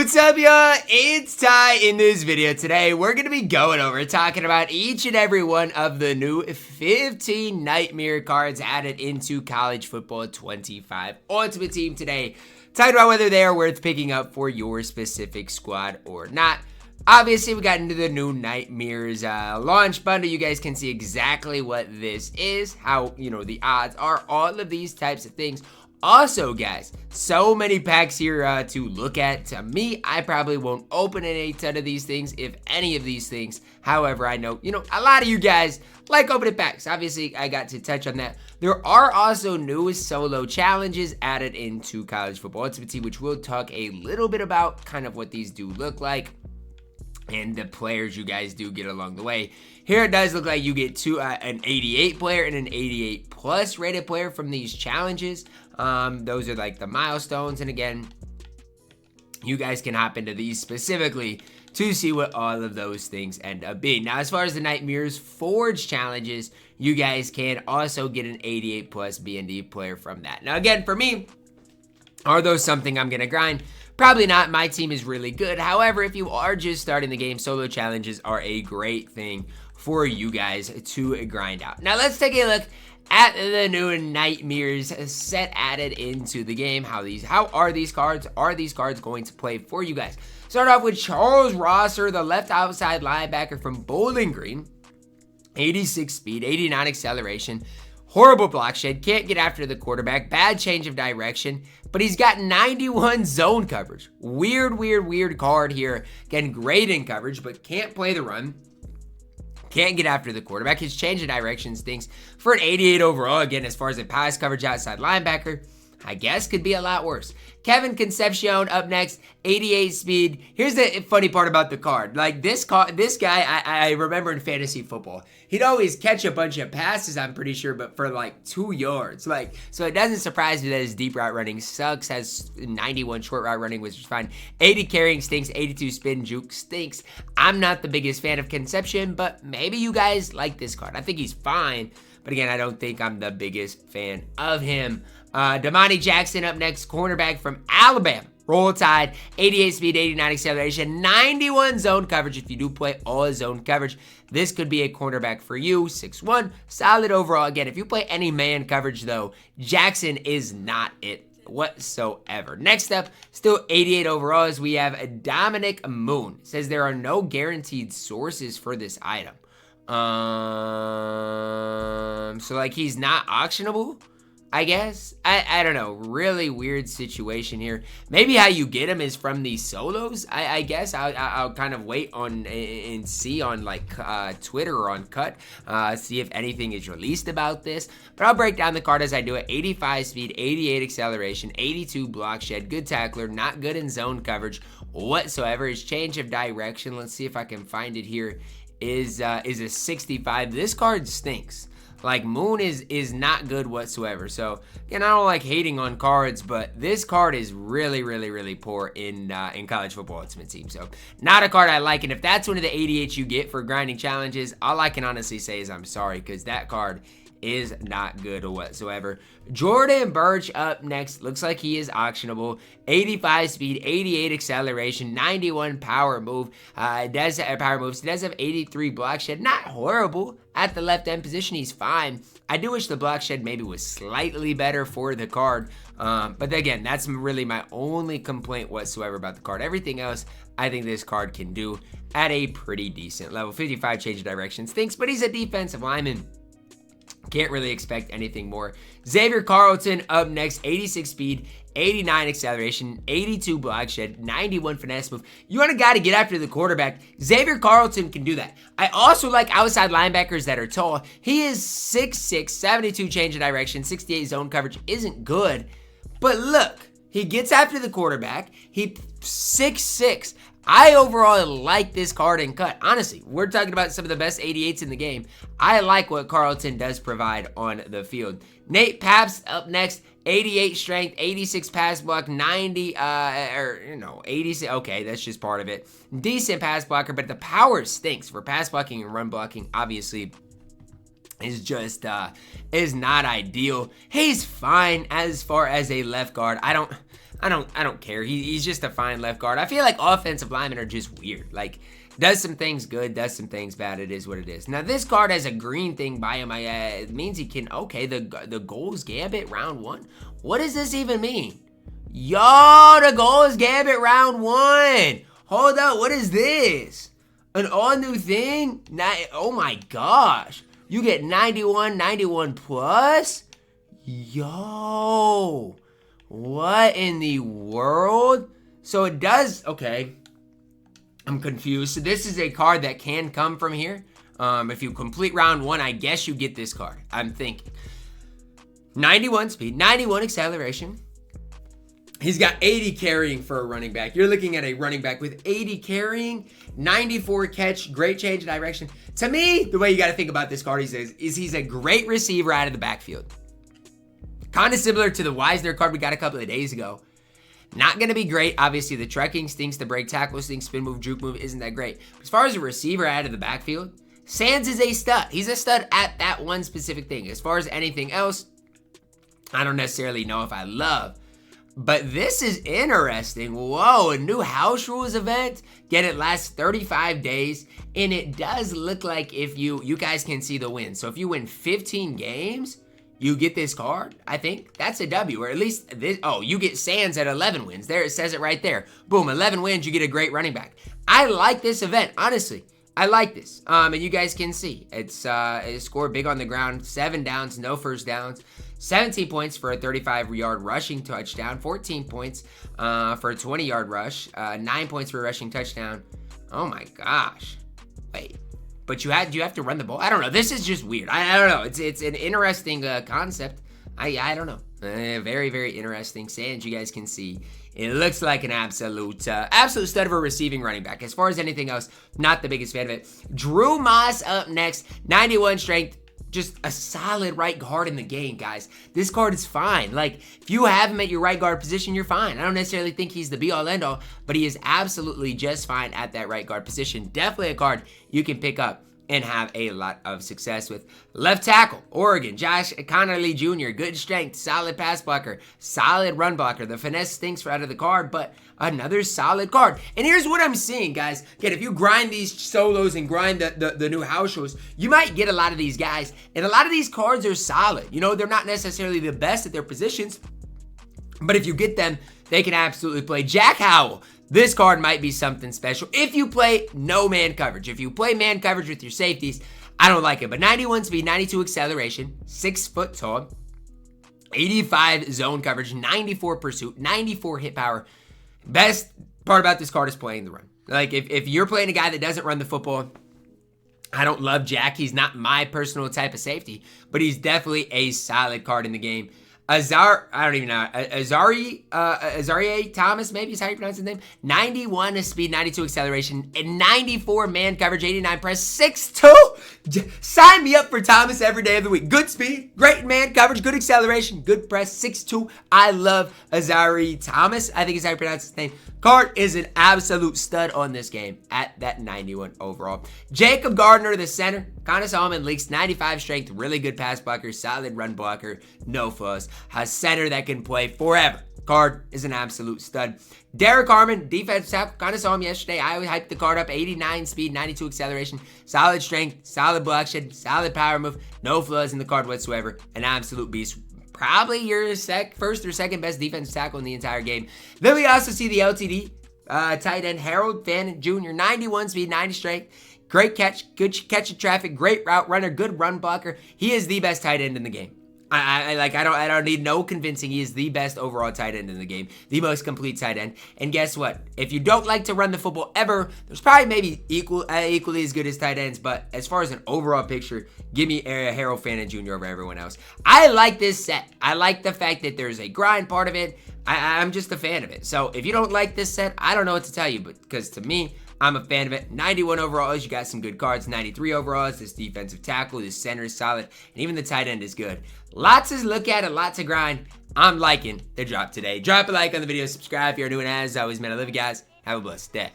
What's up, y'all? It's Ty. In this video today, we're going to be going over talking about each and every one of the new 15 Nightmare cards added into College Football 25 Ultimate Team today. Talking about whether they are worth picking up for your specific squad or not. Obviously, we got into the new Nightmares launch bundle. You guys can see exactly what this is, how, the odds are, all of these types of things. Also, guys, so many packs here to look at. To me, I probably won't open a ton of these things, if any of these things. However, I know, a lot of you guys like opening packs. Obviously, I got to touch on that. There are also new solo challenges added into College Football Ultimate Team, which we'll talk a little bit about, kind of what these do look like, and the players you guys do get along the way. Here it does look like you get an 88 player and an 88 plus rated player from these challenges. Those are like the milestones, and again, you guys can hop into these specifically to see what all of those things end up being. Now, as far as the Nightmares Forge challenges, you guys can also get an 88 plus B&D player from that. Now, again, for me, are those something I'm gonna grind? Probably not. My team is really good. However, if you are just starting the game, solo challenges are a great thing for you guys to grind out. Now, let's take a look at the new Nightmares set added into the game. How are these cards? Are these cards going to play for you guys? Start off with Charles Rosser, the left outside linebacker from Bowling Green. 86 speed, 89 acceleration. Horrible block shed, can't get after the quarterback, bad change of direction, but he's got 91 zone coverage. Weird card here. Again, great in coverage, but can't play the run. Can't get after the quarterback. His change of direction stinks. For an 88 overall, again, as far as a pass coverage outside linebacker, I guess could be a lot worse. Kevin Concepcion up next, 88 speed. Here's the funny part about the card. Like this guy, I remember in fantasy football, he'd always catch a bunch of passes, I'm pretty sure, but for like 2 yards. So it doesn't surprise me that his deep route running sucks. Has 91 short route running, which is fine. 80 carrying stinks. 82 spin juke stinks. I'm not the biggest fan of Concepcion, but maybe you guys like this card. I think he's fine, but again, I don't think I'm the biggest fan of him. Damani Jackson up next, cornerback from Alabama. Roll Tide, 88 speed, 89 acceleration, 91 zone coverage. If you do play all zone coverage, this could be a cornerback for you. 6'1", solid overall. Again, if you play any man coverage, though, Jackson is not it whatsoever. Next up, still 88 overall, as we have Dominic Moon. Says there are no guaranteed sources for this item. So like he's not auctionable, I guess. I don't know. Really weird situation here. Maybe how you get him is from these solos. I guess I'll kind of wait on and see on like Twitter or on Cut. See if anything is released about this. But I'll break down the card as I do it. 85 speed, 88 acceleration, 82 block shed. Good tackler. Not good in zone coverage whatsoever. His change of direction, let's see if I can find it here, is a 65. This card stinks. Like, Moon is not good whatsoever. So, again, I don't like hating on cards, but this card is really poor in College Football Ultimate Team. So, not a card I like. And if that's one of the 88s you get for grinding challenges, all I can honestly say is I'm sorry, because that card is not good whatsoever. Jordan Birch up next. Looks like he is auctionable. 85 speed, 88 acceleration, 91 power move. Does have 83 block shed. Not horrible. At the left end position, he's fine. I do wish the block shed maybe was slightly better for the card. But again, that's really my only complaint whatsoever about the card. Everything else, I think this card can do at a pretty decent level. 55 change of direction stinks, but he's a defensive lineman. Can't really expect anything more. Xavier Carlton up next, 86 speed, 89 acceleration, 82 block shed, 91 finesse move. You want a guy to get after the quarterback. Xavier Carlton can do that. I also like outside linebackers that are tall. He is 6'6", 72 change of direction, 68 zone coverage. Isn't good, but look, he gets after the quarterback. He 6'6". I overall like this card in Cut. Honestly, we're talking about some of the best 88s in the game. I like what Carlton does provide on the field. Nate Pabst up next, 88 strength, 86 pass block, 90, 86. Okay, that's just part of it. Decent pass blocker, but the power stinks for pass blocking and run blocking. Obviously, is just is not ideal. He's fine as far as a left guard. I don't care. He's just a fine left guard. I feel like offensive linemen are just weird. Like, does some things good, does some things bad. It is what it is. Now, this card has a green thing by him. It means he can, okay, the Goals Gambit round 1. What does this even mean? Yo, the Goals Gambit round 1. Hold up, what is this? An all new thing? Oh my gosh. You get 91, 91 plus? Yo. What in the world? So it does, okay. I'm confused. So this is a card that can come from here. If you complete round 1, I guess you get this card. I'm thinking. 91 speed, 91 acceleration. He's got 80 carrying for a running back. You're looking at a running back with 80 carrying, 94 catch, great change of direction. To me, the way you got to think about this card is he's a great receiver out of the backfield. Kind of similar to the Wisner card we got a couple of days ago. Not going to be great. Obviously, the trekking stinks, the break tackle stinks, spin move, juke move isn't that great. But as far as a receiver out of the backfield, Sands is a stud. He's a stud at that one specific thing. As far as anything else, I don't necessarily know if I love. But this is interesting. Whoa, a new house rules event. Get it lasts 35 days. And it does look like if you guys can see the win. So if you win 15 games, you get this card. I think that's a W, or at least this. Oh, you get Sands at 11 wins. There, it says it right there. Boom, 11 wins, you get a great running back. I like this event, honestly. I like this. And you guys can see it scored big on the ground, 7 downs, no first downs. 17 points for a 35-yard rushing touchdown, 14 points for a 20-yard rush, 9 points for a rushing touchdown. Oh my gosh. Wait, but do you have to run the ball? I don't know. This is just weird. I don't know. It's an interesting concept. I don't know. Very, very interesting. Sands, you guys can see. It looks like an absolute stud of a receiving running back. As far as anything else, not the biggest fan of it. Drew Moss up next, 91 strength. Just a solid right guard in the game, guys. This card is fine. Like, if you have him at your right guard position, you're fine. I don't necessarily think he's the be-all, end-all, but he is absolutely just fine at that right guard position. Definitely a card you can pick up and have a lot of success with. Left tackle, Oregon, Josh Connerly Jr., good strength, solid pass blocker, solid run blocker. The finesse stinks for out of the card, but another solid card. And here's what I'm seeing, guys. Again, if you grind these solos and grind the new house shows, you might get a lot of these guys. And a lot of these cards are solid. You know, they're not necessarily the best at their positions, but if you get them, they can absolutely play. Jack Howell. This card might be something special if you play no man coverage. If you play man coverage with your safeties, I don't like it. But 91 speed, 92 acceleration, 6 foot tall, 85 zone coverage, 94 pursuit, 94 hit power. Best part about this card is playing the run. Like, if you're playing a guy that doesn't run the football, I don't love Jack. He's not my personal type of safety, but he's definitely a solid card in the game. Azarie Thomas, maybe is how you pronounce his name. 91 speed, 92 acceleration, and 94 man coverage, 89 press, 6'2". Sign me up for Thomas every day of the week. Good speed, great man coverage, good acceleration, good press, 6'2". I love Azarie Thomas. I think is how you pronounce his name. Card is an absolute stud on this game at that 91 overall. Jacob Gardner, the center. Kind of saw him in leaks, 95 strength, really good pass blocker, solid run blocker, no fuss. A center that can play forever. Card is an absolute stud. Derrick Harmon, defensive tackle. Kind of saw him yesterday. I always hyped the card up. 89 speed, 92 acceleration, solid strength, solid block shed, solid power move, no flaws in the card whatsoever. An absolute beast. Probably your first or second best defensive tackle in the entire game. Then we also see the LTD tight end Harold Fannin Jr. 91 speed, 90 strength. Great catch, good catch of traffic, great route runner, good run blocker. He is the best tight end in the game. I don't need no convincing. He is the best overall tight end in the game, the most complete tight end. And guess what? If you don't like to run the football ever, there's probably maybe equally as good as tight ends. But as far as an overall picture, give me Harold Fannin Jr. over everyone else. I like this set. I like the fact that there's a grind part of it. I'm just a fan of it. So if you don't like this set, I don't know what to tell you, but because to me, I'm a fan of it. 91 overalls, you got some good cards. 93 overalls, this defensive tackle, this center is solid, and even the tight end is good. Lots to look at and lots to grind. I'm liking the drop today. Drop a like on the video, subscribe if you're new, and as always, man, I love you guys. Have a blessed day.